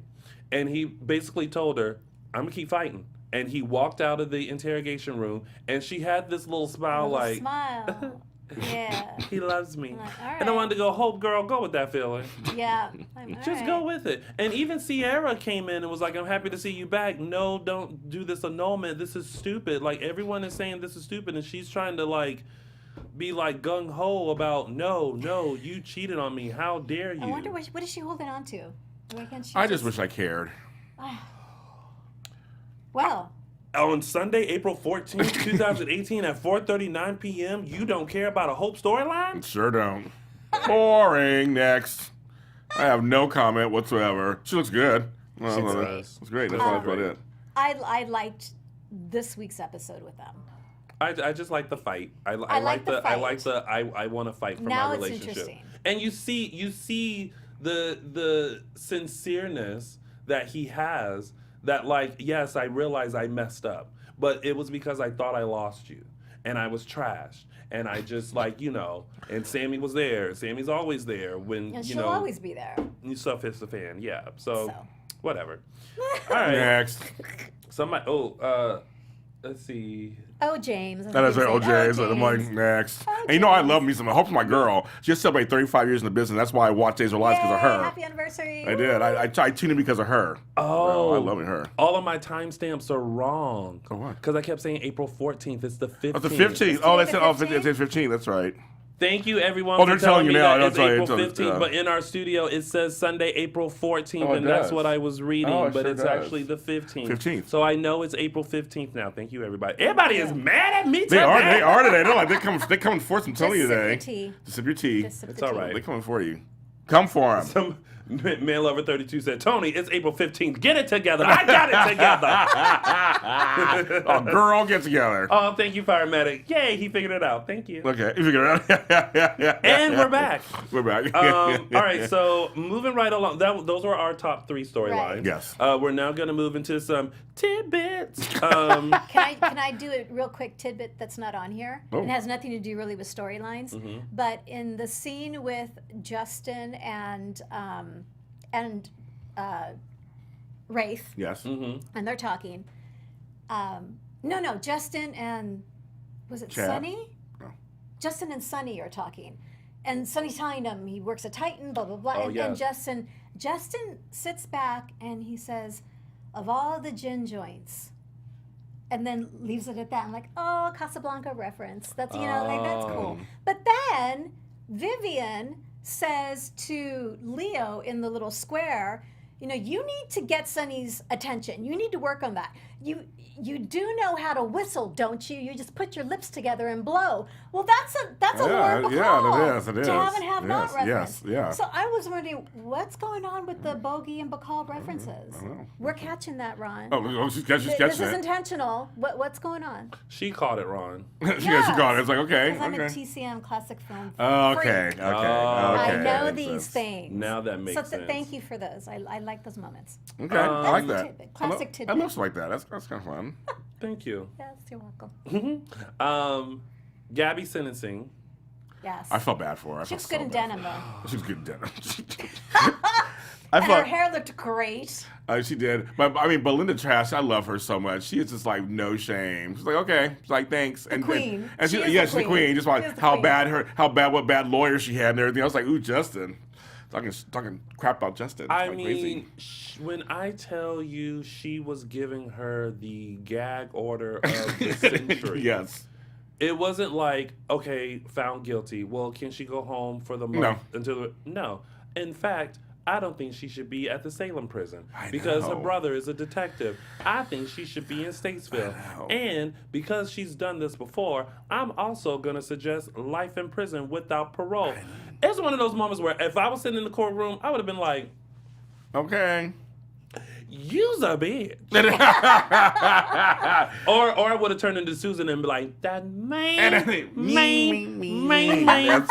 and he basically told her, I'm gonna keep fighting. And he walked out of the interrogation room and she had this little smile Little like, smile. Yeah. he loves me. Like, all And I right. wanted to go, Hope, girl, go with that feeling. Yeah. All Just right. go with it. And even Sierra came in and was like, I'm happy to see you back. No, don't do this annulment. This is stupid. Like, everyone is saying this is stupid. And she's trying to, like, be, like, gung-ho about, no, you cheated on me. How dare you? I wonder what is she holding on to? Why can't she I just wish I cared. Well, On Sunday, April 14th, 2018 at 4:39 p.m., you don't care about a Hope storyline? Sure don't. Boring. Next. I have no comment whatsoever. She looks good. Well, She looks that's- great. That's great. That's about it. I liked this week's episode with them. I just like the fight. I like like the I like fight. the I want to fight for Now my it's relationship. interesting. And you see the sincereness that he has, that like, yes, I realize I messed up, but it was because I thought I lost you and I was trashed. And I just like, and Sammy was there. Sammy's always there when, And she'll always be there. stuff hits the fan. Yeah. So. So. Whatever. All right. Next. Somebody, let's see. Oh, James. That is right, OJ. So I'm like, next. And you know, I love me some. Hope's my girl. She just celebrated 35 years in the business. That's why I watch Days of Our Lives, because of her. Happy anniversary. I did. I tuned in because of her. Oh, I love her. All of my timestamps are wrong. Oh, what? Because I kept saying April 14th. It's the 15th. Oh, the 15th. Oh, that's it. the Oh, 15th? it's 15th. That's right. Thank you, everyone. Oh, for they're telling you me now. that They're it's telling you, April it's- 15th, yeah. but in our studio it says Sunday, April 14th, Oh, it and that's does. what I was reading. Oh, it but sure it's does. actually the 15th. 15th. So I know it's April 15th now. Thank you, everybody. Everybody is mad at me They today. are today. They're like, they're coming for us. I'm telling you Just sip today. your tea. Just sip your tea. Just sip It's the all tea. right. They're coming for you. Come for them. Some man lover 32 said, Tony, it's April 15th. Get it together. I got it together. Oh, girl, get together. Oh, thank you, Fire Medic. Yay, he figured it out. Thank you. Okay, you figure it out. Yeah. And we're back. We're back. All right, so moving right along, those were our top 3 storylines. Right. Yes. We're now going to move into some tidbits. Can I do a real quick tidbit that's not on here? Oh. It has nothing to do really with storylines. Mm-hmm. But in the scene with Justin and Rafe, Yes. and they're talking. No, Justin and was it Chad? Sonny? Oh. Justin and Sonny are talking, and Sonny's telling him he works at Titan, blah blah blah. Oh, and yeah. Justin sits back and he says, "Of all the gin joints," and then leaves it at that. I'm like, oh, Casablanca reference. That's like that's cool. But then Vivian says to Leo in the little square, you need to get Sonny's attention. You need to work on that. You do know how to whistle, don't you? You just put your lips together and blow. Well, that's a Lauren Bacall yeah, it is. to have and have not Yes, reference. yeah. So I was wondering what's going on with the Bogey and Bacall references. I don't know. We're catching that, Ron. Oh, she's catching This is it. intentional. What's going on? She caught it, Ron. She got it. It's like, okay. Because I'm a Okay. TCM classic film Okay. freak. Okay. I know Makes these sense. things. Now that makes so sense. thank you for those. I like those moments. Okay. I like That's a that. tidbit. Classic I tidbit. love stuff like that. That's kind of fun. Thank you. Yes, you're welcome. Gabby sentencing. Yes. I felt bad for her. She looks good in denim, though. She was good in denim. And her hair looked great. She did. But Belinda Trash, I love her so much. She is just like no shame. She's like, okay. She's like, thanks. And queen. And She is she's the the queen. Just She like is the how queen. what bad lawyer she had and everything. I was like, ooh, Justin. Talking crap about Justin. It's I kinda crazy. mean, when I tell you she was giving her the gag order of the century. Yes. It wasn't like, okay, found guilty. Well, can she go home for the month until no. In fact, I don't think she should be at the Salem prison because her know. brother is a detective. I think she should be in Statesville. And because she's done this before, I'm also going to suggest life in prison without parole. It's one of those moments where if I was sitting in the courtroom, I would have been like, Okay. "You's a bitch," or I would have turned into Susan and be like, "That man, That's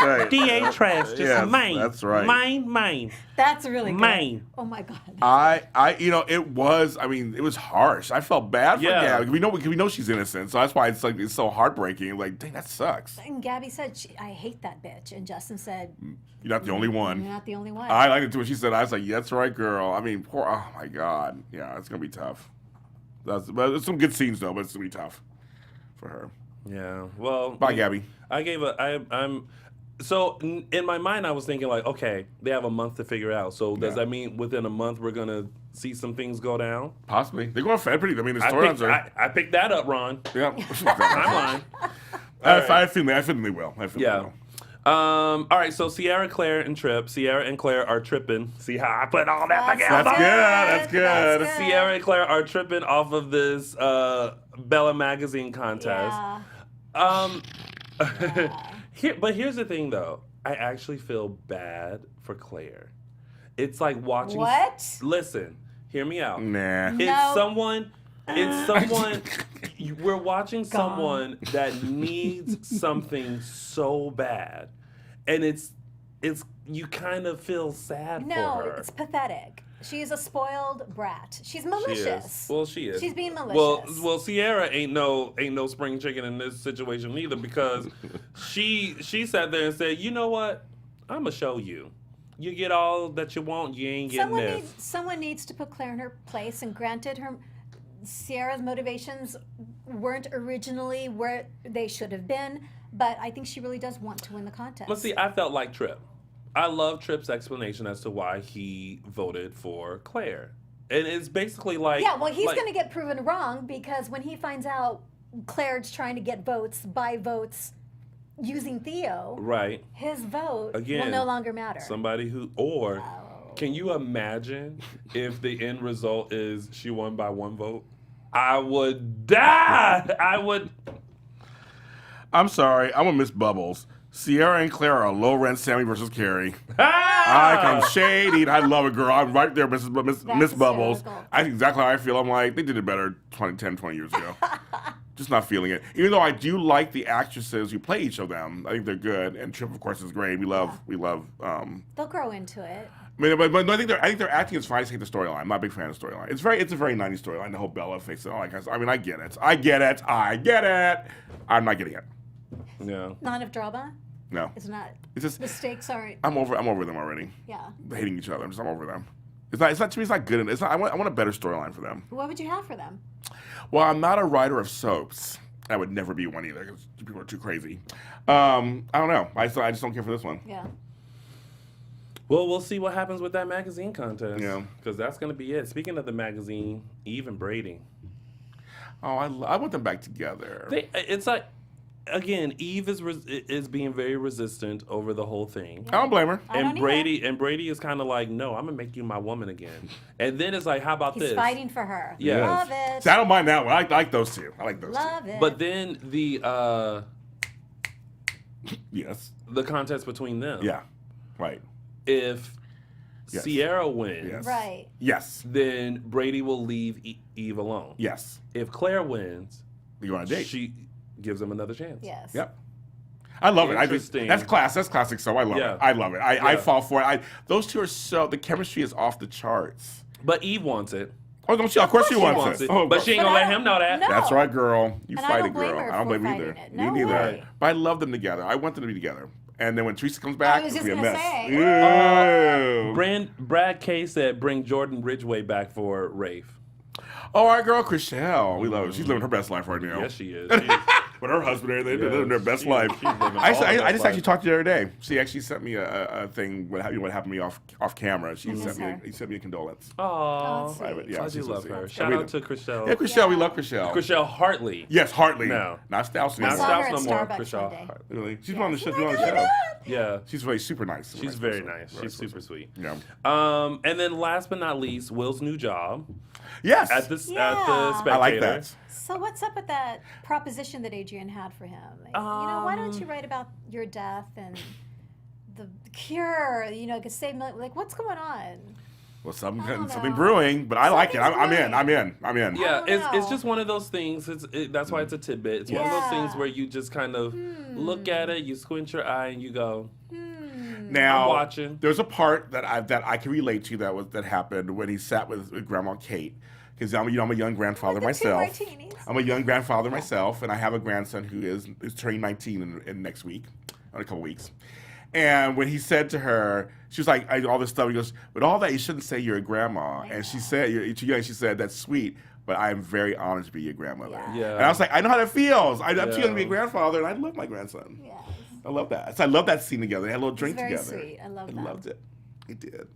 right. DA trash, just Yes, main, that's right. main." That's really good. Mine. Oh my God. It was harsh. I felt bad for Yeah. Gabby. We know she's innocent, so that's why it's so heartbreaking. Like, dang, that sucks. And Gabby said, I hate that bitch. And Justin said, You're not the only one. you're not the only one. I liked it too when she said, I was like, yeah, that's right, girl. I mean, oh my God. Yeah, it's going to be tough. But there's some good scenes, though, but it's going to be tough for her. Yeah. Well, Bye, Gabby. So in my mind, I was thinking like, okay, they have a month to figure it out. So does that mean within a month we're gonna see some things go down? Possibly. They're going Fed pretty. I mean, the storylines are. I picked that up, Ron. Yeah. Timeline. I feel they will. Yeah. All right, so Sierra, Claire, and Trip. Sierra and Claire are tripping. See how I put all that together? That's good. That's good. Sierra and Claire are tripping off of this Bella Magazine contest. Yeah. But here's the thing, though. I actually feel bad for Claire. It's like watching. What? Listen, hear me out. Nah. It's No. someone. We're watching someone that needs something so bad, and it's you kind of feel sad for No, her. it's pathetic. She's a spoiled brat. She's malicious. Well, she is. She's being malicious. Well, Sierra ain't no spring chicken in this situation either because she sat there and said, you know what? I'ma show you. You get all that you want, you ain't getting this. Someone needs to put Claire in her place, and granted, Sierra's motivations weren't originally where they should have been, but I think she really does want to win the contest. Let's see, I felt like Trip. I love Tripp's explanation as to why he voted for Claire. And it's basically like... Yeah, well, he's going to get proven wrong because when he finds out Claire's trying to get votes, buy votes using Theo, Right. his vote will Again, no longer matter. Somebody who, or can you imagine if the end result is she won by 1 vote? I would die. I would. I'm sorry. I'm gonna miss Bubbles. Sierra and Claire are low rent Sammy versus Carrie. I come shady. I love it, girl. I'm right there, Miss Bubbles. hysterical. I think exactly how I feel. I'm like, they did it better 10, 20 years ago. Just not feeling it. Even though I do like the actresses who play each of them. I think they're good. And Trip, of course, is great. We love. They'll grow into it. I mean, but I think their acting is fine. I just hate the storyline. I'm not a big fan of the storyline. It's a very 90s storyline. The whole Bella face and all that kind of stuff. I mean, I get it. I'm not getting it. Yeah. Not of drama. No. It's not. It's just The stakes aren't. I'm over them already. Yeah. Hating each other. I'm over them. It's not to me. It's not good. It's not. I want a better storyline for them. What would you have for them? Well, I'm not a writer of soaps. I would never be one either because people are too crazy. I don't know. I just don't care for this one. Yeah. Well, we'll see what happens with that magazine contest. Yeah. Because that's going to be it. Speaking of the magazine, Eve and Brady. Oh, I want them back together. It's like, again, Eve is being very resistant over the whole thing. I don't blame her. I don't And Brady is kind of like, no, I'm gonna make you my woman again. And then it's like, how about He's this? fighting for her. Yeah. Love it. See, I don't mind that one. I like those two. Love it. But then Yes. the contest between them. Yeah. Right. If Yes. Sierra wins, Yes. Right. Yes. then Brady will leave Eve alone. Yes. If Claire wins, You go on a date. she gives him another chance. Yes. Yep. I love it. Interesting. That's classic. So I love Yeah. it. I love it. I Yeah. fall for it. Those two are the chemistry is off the charts. But Eve wants it. Oh, don't she? Of course she She wants wants it. it. Oh, but she ain't But gonna I let him know that. No. That's right, girl. You And I fight don't it, blame girl. her I don't for blame you fighting either. it. Me No neither. way. But I love them together. I want them to be together. And then when Teresa comes back, was it'll just be a gonna mess. say. Ew. Brad Kay said bring Jordan Ridgway back for Rafe. Oh, our girl Chriselle. We love her. She's living her best life right now. Yes, she is. With her husband, they're Yeah, living their best life. she's living all her I best just actually life. talked to her the other day. She actually sent me a thing. What happened to me off camera? She miss her. sent me a condolence. Aw, that's Private, sweet. yeah, I do she's love sweet. her. Yeah, Shout we out do. to Chriselle. Yeah, Chriselle, Yeah. we love Chriselle. Chriselle Hartley. Yes, Hartley. No. Not Stouston. Not I saw her at Stouse no more. Starbucks Chriselle one day. Hartley. Really? She's been on the show. Oh She's been on my the show. God. Yeah. She's really super nice. She's very nice. She's super sweet. Yeah. And then last but not least, Will's new job Yes. at the Yeah. Spectator. I like that. So what's up with that proposition that Adrian had for him? Like, why don't you write about your death and the cure? Could save millions. Like, what's going on? Well, I something don't know. brewing, but I like it. Something's I'm in. brewing. I'm in. Yeah, don't it's know. just one of those things. That's why it's a tidbit. It's one of those Yeah. things where you just kind of look at it, you squint your eye, and you go, Now, I'm watching. There's a part that I can relate to that happened when he sat with Grandma Kate, because I'm a young grandfather With the two myself. martinis. I'm a young grandfather myself, and I have a grandson who is turning 19 in next week, in a couple weeks. And when he said to her, she was like, all this stuff. He goes, with all that, you shouldn't say you're a grandma. And she said, you're too young. She said, that's sweet, but I am very honored to be your grandmother. Yeah. And I was like, I know how that feels. I'm too young to be a Yeah. grandfather, and I love my grandson. Yes. I love that. So I love that scene together. They had a little drink very together. sweet. I love that. loved it. He did.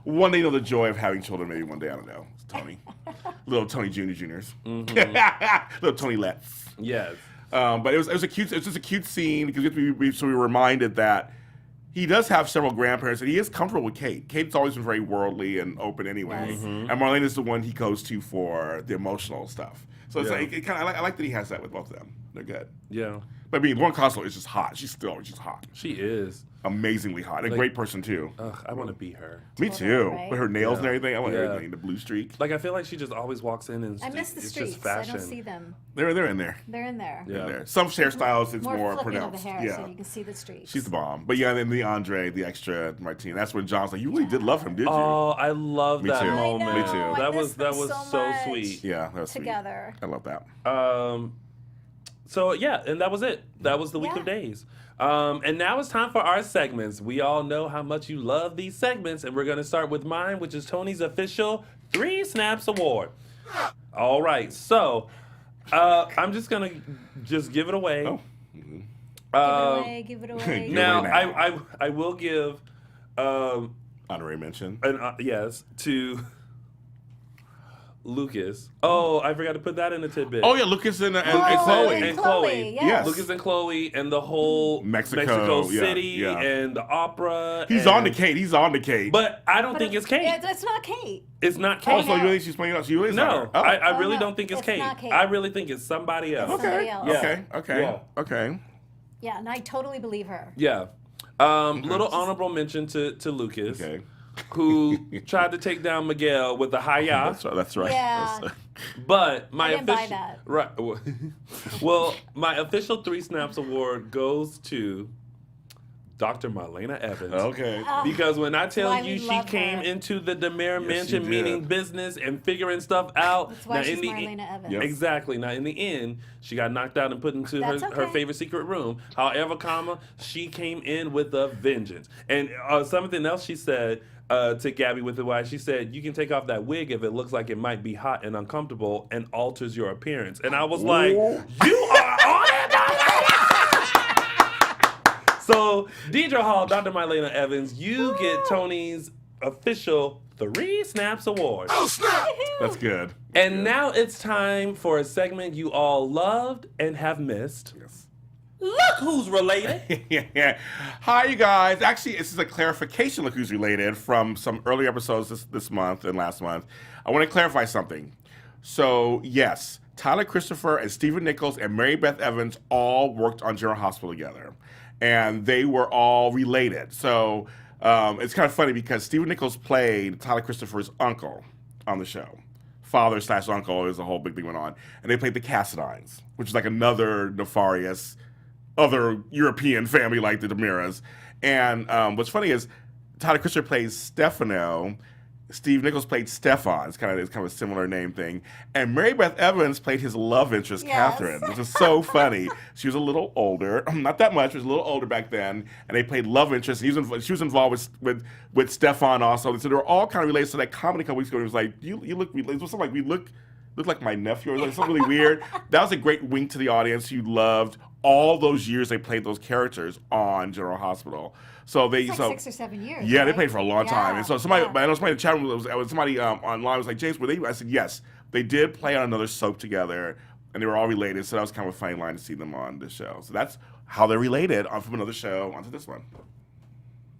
One day, the joy of having children. Maybe one day, I don't know. It's Tony, little Tony Juniors, little Tony Letts. yes. But it was just a cute scene because we were reminded that he does have several grandparents and he is comfortable with Kate. Kate's always been very worldly and open anyway, Yes. and Marlene is the one he goes to for the emotional stuff. So it's Yeah. like I like that he has that with both of them. They're good. Yeah. But I mean, Lauren Koslow is just hot. She's hot. She is. Amazingly hot. A Like- great person, too. I want to be her. Me Totally, too. right? With her nails and Yeah. everything. I want Yeah. everything. The blue streak. Like, I feel like she just always walks in and I miss the it's streets. just I fashion. don't see them. They're in there. They're in there. Yeah. In there. Some hairstyles, it's more flipping pronounced. of the hair yeah. so you can see the streets. She's the bomb. But yeah, and then the Andre, the extra Martine. That's when John's like, you really did love him, did you? Oh, I love Me that too. I moment. Me too. I That miss was that them was so so much. sweet. Yeah, that was sweet. Together. I love that. So yeah, and that was it. That was the week Yeah. of days. And now it's time for our segments. We all know how much you love these segments, and we're gonna start with mine, which is Tony's official 3 Snaps Award. All right, so I'm just gonna give it away. Oh. Give it away. Now away I will give Honorary mention. an yes to Lucas. Oh, I forgot to put that in the tidbit. Oh yeah, Lucas and Oh, Chloe. and Chloe. Yes. Lucas and Chloe and the whole Mexico, yeah, City yeah. and the opera. He's on to Kate. He's on to Kate. But I don't think it's Kate. It's not Kate. It's not oh, Kate. so you think she's playing out? She really is not No, her. Oh. I really no, don't think it's Kate. not Kate. I really think it's somebody else. It's somebody else. Okay. Okay. Yeah. Okay. Yeah, and I totally believe her. Yeah. Little honorable mention to Lucas, Okay. who tried to take down Miguel with a hi-ya. That's right. Yeah. That's- But my I didn't buy official that. right. Well, my official 3 Snaps award goes to Dr. Marlena Evans. okay. Because when I why tell we you she love came her. into the DeMere Yes, Mansion she meaning did. business and figuring stuff out. That's why now, she's in the Marlena Evans. Yep. Exactly. Now in the end, she got knocked out and put into her, That's her okay. favorite secret room. However, she came in with a vengeance. And something else she said to Gabby with the wife, she said, "You can take off that wig if it looks like it might be hot and uncomfortable and alters your appearance." And I was like, Ooh. "You are on it, Marlena!" So, Deidre Hall, Dr. Marlena Evans, you get Tony's official 3 Snaps award. That's good. And now it's time for a segment you all loved and have missed. Yes. Look who's related. Yeah. Hi, you guys. Actually, this is a clarification. Look who's related from some earlier episodes this month and last month. I want to clarify something. So, yes, Tyler Christopher and Stephen Nichols and Mary Beth Evans all worked on General Hospital together, and they were all related. So it's kind of funny because Stephen Nichols played Tyler Christopher's uncle on the show. Father/uncle is a whole big thing went on. And they played the Cassadines, which is like another nefarious other European family like the Demiras. And what's funny is Tyler Christopher plays Stefano. Steve Nichols played Stefan. It's kind of a similar name thing. And Mary Beth Evans played his love interest, Yes. Catherine, which is so funny. She was a little older, not that much, she was a little older back then, and they played love interest. She was involved with Stefan also. So they were all kind of related. So that comedy a couple weeks ago, it was like, you look, it was something like, we look like my nephew, or like something really weird. That was a great wink to the audience. You loved all those years they played those characters on General Hospital. So they It's like 6 or 7 years. yeah, they right? played for a long time. Yeah, And so somebody, yeah. I know somebody in the chat room was somebody online was like, James, were they? I said, yes, they did play on another soap together, and they were all related. So that was kind of a fine line to see them on this show. So that's how they're related from another show onto this one.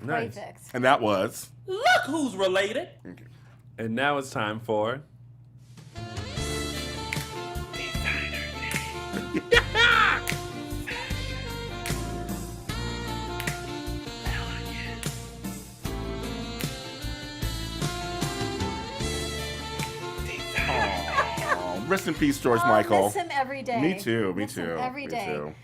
Nice. Perfect. And that was Look who's related. okay. And now it's time for Aw, rest in peace, George Oh, Michael. miss him every day. Me too. Me Miss him too. every me day. Too.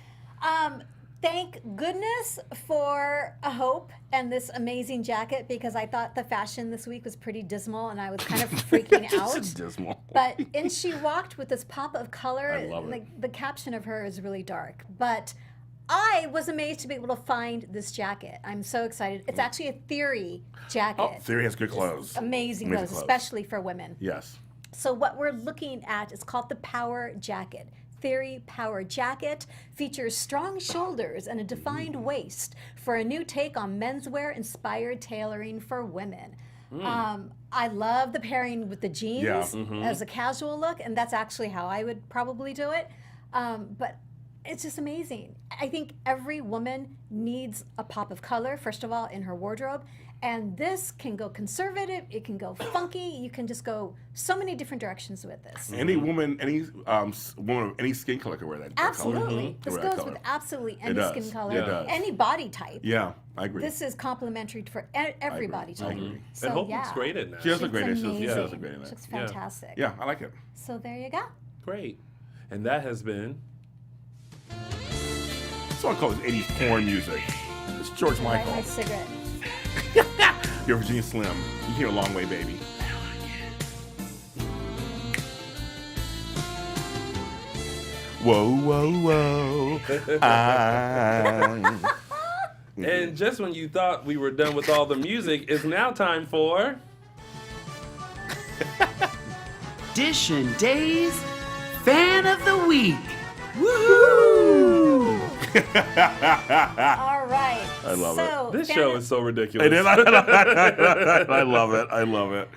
Thank goodness for a Hope and this amazing jacket, because I thought the fashion this week was pretty dismal and I was kind of freaking out. It's dismal. But and she walked with this pop of color. I love it. Like the caption of her is really dark, but I was amazed to be able to find this jacket. I'm so excited. It's actually a Theory jacket. Oh, Theory has good clothes. Amazing clothes, especially for women. Yes. So what we're looking at is called the Power Jacket. Theory Power Jacket features strong shoulders and a defined waist for a new take on menswear-inspired tailoring for women. I love the pairing with the jeans Yeah. as a casual look, and that's actually how I would probably do it. But it's just amazing. I think every woman needs a pop of color, first of all, in her wardrobe. And this can go conservative, it can go funky, you can just go so many different directions with this. Any woman, woman of any skin color can wear that. Absolutely. This Wear that goes color. with absolutely any does. skin color, It does. any body type. Yeah, I agree. This is complimentary for every body type. agree. So, and Hope yeah. looks great in that. She does look It's great. She amazing. does look great in She that. looks fantastic. Yeah, I like it. So there you go. Great. And that has been Someone call this 80s porn music. It's George Light Michael. my cigarette. You're Virginia Slim. You came a long way, baby. Whoa, whoa, whoa. And just when you thought we were done with all the music, it's now time for DISHIN Days Fan of the Week. Woo! All right. I love so, this fan show of- is so ridiculous. It is. I love it. I love it.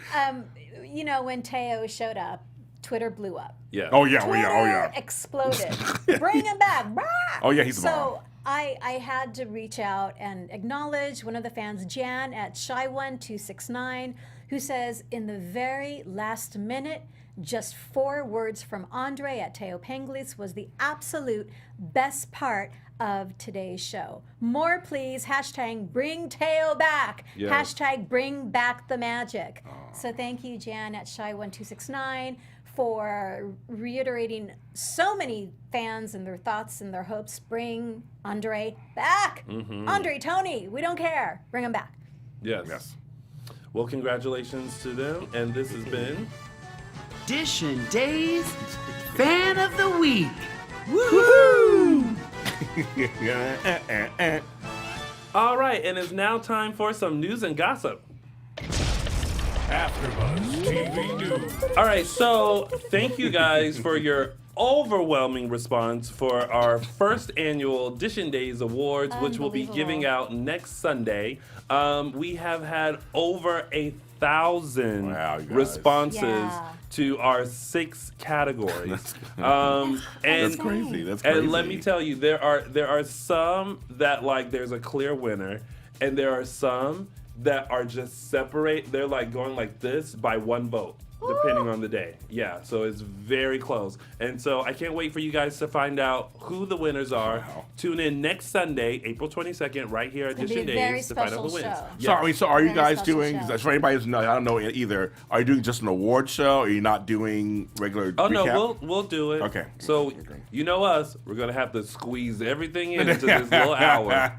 You know, when Teo showed up Twitter blew up. Yeah. Oh yeah, Twitter exploded. Bring him back. Brah! Oh, yeah, he's the bomb. So I had to reach out and acknowledge one of the fans, Jan at Shy1269, who says, in the very last minute, just 4 words from Andre at Teo Penglis was the absolute best part of today's show. More please, hashtag bring Teo back. Yeah. Hashtag bring back the magic. So thank you, Jan at Shy1269, for reiterating so many fans and their thoughts and their hopes. Bring Andre back. Andre, Tony, we don't care. Bring him back. Yes. Well, congratulations to them. And this has been Dishin Days Fan of the Week. Woohoo! all right. And it's now time for some news and gossip. AfterBuzz TV News. All right, so thank you guys for your overwhelming response for our first annual DISHIN Days Awards, which we'll be giving out next Sunday. We have had over 1,000 Wow, you guys. responses Yeah. to our 6 categories. That's And crazy. That's crazy. and let me tell you, there are some that like there's a clear winner, and there are some that are just separate. They're like going like this by 1 vote, depending on the day. Yeah, so it's very close. And so I can't wait for you guys to find out who the winners are. Wow. Tune in next Sunday, April 22nd, right here at It's gonna DISHIN be a very Days to find out who special wins. show. So are you Very guys special doing? show. For anybody who's not, I don't know either. Are you doing just an award show? Or are you not doing regular? Oh recap? no, we'll do it. Okay. So Okay. you know us, we're gonna have to squeeze everything into this little hour.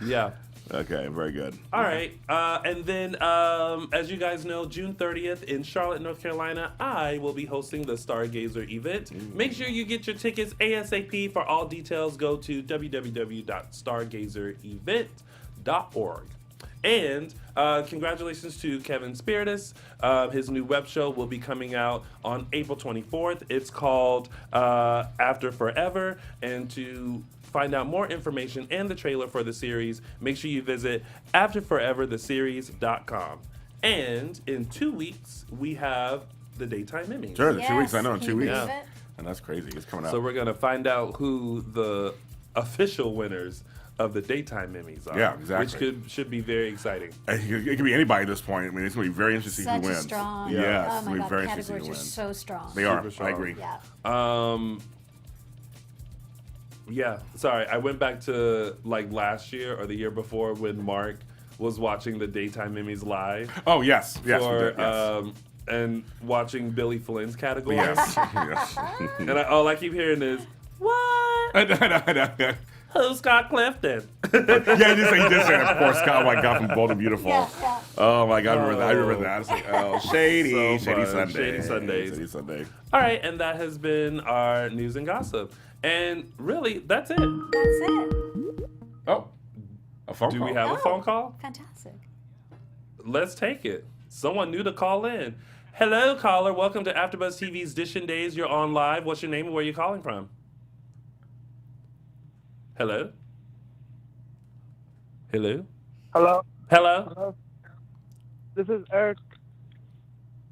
Yeah. Okay, very good. All right. And then, as you guys know, June 30th in Charlotte, North Carolina, I will be hosting the Stargazer event. Make sure you get your tickets ASAP. For all details, go to www.stargazerevent.org. And congratulations to Kevin Spiritus. His new web show will be coming out on April 24th. It's called After Forever. And to find out more information and the trailer for the series, make sure you visit afterforevertheseries.com. And in 2 weeks, we have the Daytime Emmys. Sure, the 2 weeks. I Yes, know, in can 2 you weeks. believe it? And that's crazy. It's coming out. So we're going to find out who the official winners of the Daytime Emmys are. Yeah, exactly. Which should be very exciting. It could be anybody at this point. I mean, it's going to be very interesting Such who a wins. strong. Yeah, Yeah. it's Oh going my to be God, very the interesting who categories are wins. so strong. They are. Super strong. I agree. Yeah. Yeah, sorry. I went back to like last year or the year before when Mark was watching the Daytime Emmys live. Oh, yes. Yes. we for, did, yes. And watching Billy Flynn's category. Yes. Yes. And all I keep hearing is, what? Who's Scott Clifton? Yeah, he did say that before Scott. Oh my God, from Bold and Beautiful. Yeah, yeah. Oh my God, I remember that. I remember that. It's like, oh, shady, So shady fun. Sunday. Shady Sundays. Shady Sunday. All right, and that has been our news and gossip. And really, that's it. That's it. Oh, a phone Do call. we have a phone call? Fantastic. Let's take it. Someone new to call in. Hello, caller. Welcome to AfterBuzz TV's DISHIN Days. You're on live. What's your name and where are you calling from? Hello? Hello? Hello. Hello? Hello. This is Eric.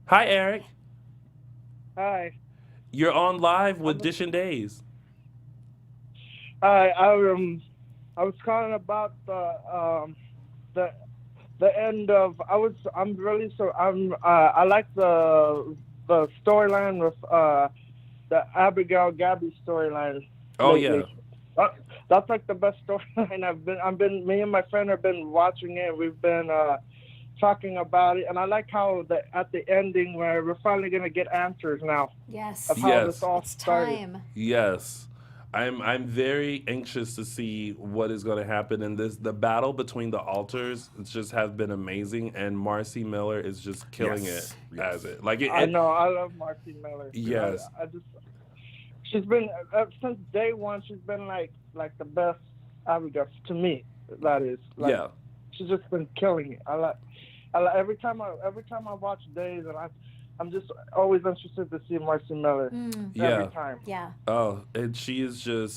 Hi, Eric. Hi. You're on live with DISHIN Days. Hi. I was calling about the end of. I like the storyline with the Abigail Gabby storyline. Oh, lately. That's like the best storyline me and my friend have been watching it. We've been talking about it, and I like how at the ending where we're finally gonna get answers now Yes. of how Yes. this all It's started. time. Yes. I'm very anxious to see what is going to happen in this. The battle between the alters just have been amazing, and Marcy Miller is just killing Yes. it Yes. as it. Like I know. I love Marcy Miller. Yes. She's been since day one. She's been like the best Abigail to me. That is. Like, yeah. She's just been killing it. I like every time I watch Days, and I'm just always interested to see Marcy Miller Yeah. every time. Yeah. Oh, and she is so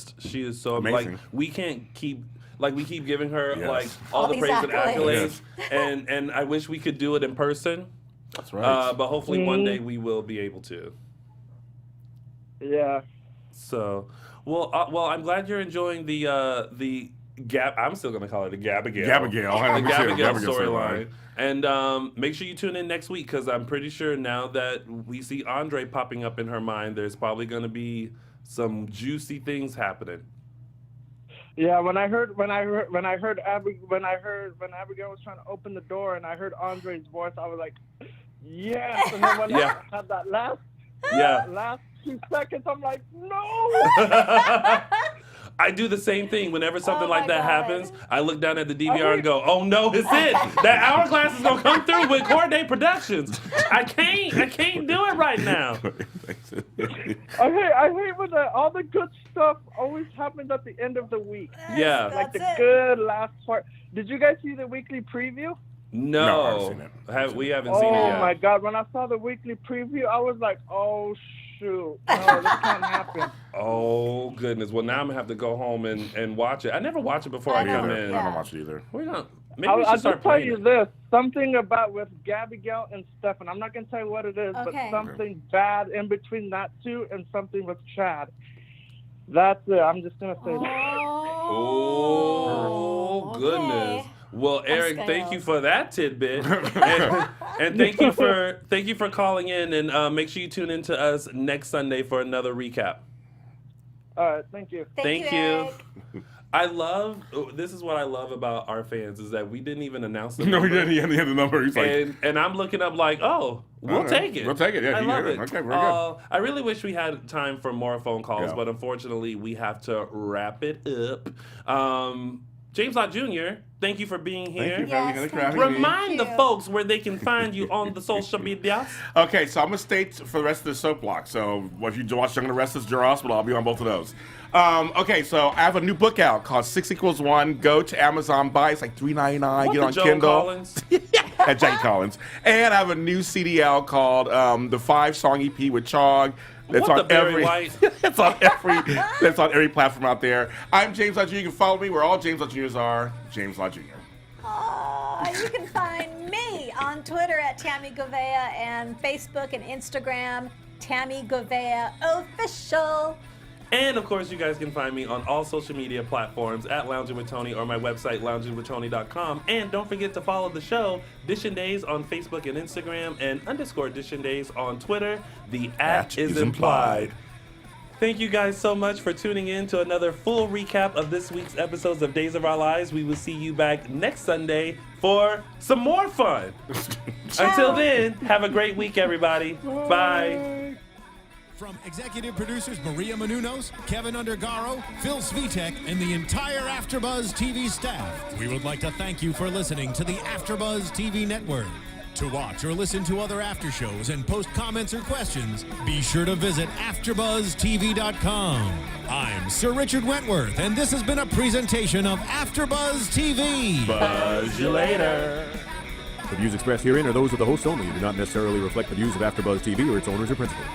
Amazing. like we keep giving her Yes. like all the these praise and accolades. accolades, and I wish we could do it in person. That's right. But hopefully one day we will be able to. Yeah. So, well, I'm glad you're enjoying the Gab. I'm still gonna call it the Gabigail. Gabigail, The 100%, Gabigail Gabigail storyline. And make sure you tune in next week because I'm pretty sure now that we see Andre popping up in her mind, there's probably gonna be some juicy things happening. Yeah, when Abigail was trying to open the door and I heard Andre's voice, I was like, yes. And then when I had that last 2 seconds, I'm like, no. I do the same thing whenever something Oh like my that God. happens. I look down at the DVR and go, "Oh no, it's it! That hourglass is gonna come through with Corday Productions. I can't do it right now." I hate when all the good stuff always happens at the end of the week. Yeah. Like the That's it. good last part. Did you guys see the weekly preview? No, No, I haven't seen it. We haven't seen it Oh yet. my God! When I saw the weekly preview, I was like, "Oh shoot, no, this can't happen." Oh goodness. Well, now I'm gonna have to go home and watch it. I never watch it before I I know. come I in. don't watch it either. We're gonna maybe we should I'll start just tell playing you it. this: something about with Gabigail and Stefan. I'm not gonna tell you what it is, Okay. but something bad in between that two, and something with Chad. That's it. I'm just gonna say that. Oh goodness. okay. Well, Eric, scared. thank you for that tidbit, and thank you for calling in. And make sure you tune in to us next Sunday for another recap. All right, thank you. Thank you. Eric. This is what I love about our fans is that we didn't even announce the No, he number. didn't. He had the number. He's like, And I'm looking up like, oh, we'll All right. take it. We'll take it. Yeah, I you love get it. it. Okay, very good. I really wish we had time for more phone calls, Yeah. but unfortunately, we have to wrap it up. James Lott Jr., thank you for being here. Thank you. Yes, Thank you. thank you. Remind the you. folks where they can find you on the social media. Okay, so I'm gonna stay for the rest of the soap block. So if you watch Young and the Restless, General Hospital, I'll be on both of those. Okay, so I have a new book out called 6=1. Go to Amazon, buy it. It's like $3.99. Get it on Joan Kindle. Collins? At Jackie Collins. And I have a new CD out called the 5-song EP with Chog. It's What on the Barry every. White? It's on every platform out there. I'm James Lott Jr. You can follow me where all James Lott Jrs are. James Lott Jr. You can find me on Twitter at Tami Goveia and Facebook and Instagram, Tami Goveia Official. And of course, you guys can find me on all social media platforms at Lounging with Tony or my website, loungingwithtony.com. And don't forget to follow the show, Dishin Days, on Facebook and Instagram, and _Dishin Days on Twitter. The at is implied. Thank you guys so much for tuning in to another full recap of this week's episodes of Days of Our Lives. We will see you back next Sunday for some more fun. Until then, have a great week, everybody. Bye. From executive producers Maria Menounos, Kevin Undergaro, Phil Svitek, and the entire AfterBuzz TV staff, we would like to thank you for listening to the AfterBuzz TV network. To watch or listen to other after shows and post comments or questions, be sure to visit AfterBuzzTV.com. I'm Sir Richard Wentworth, and this has been a presentation of AfterBuzz TV. Buzz you later. The views expressed herein are those of the host only and do not necessarily reflect the views of AfterBuzz TV or its owners or principals.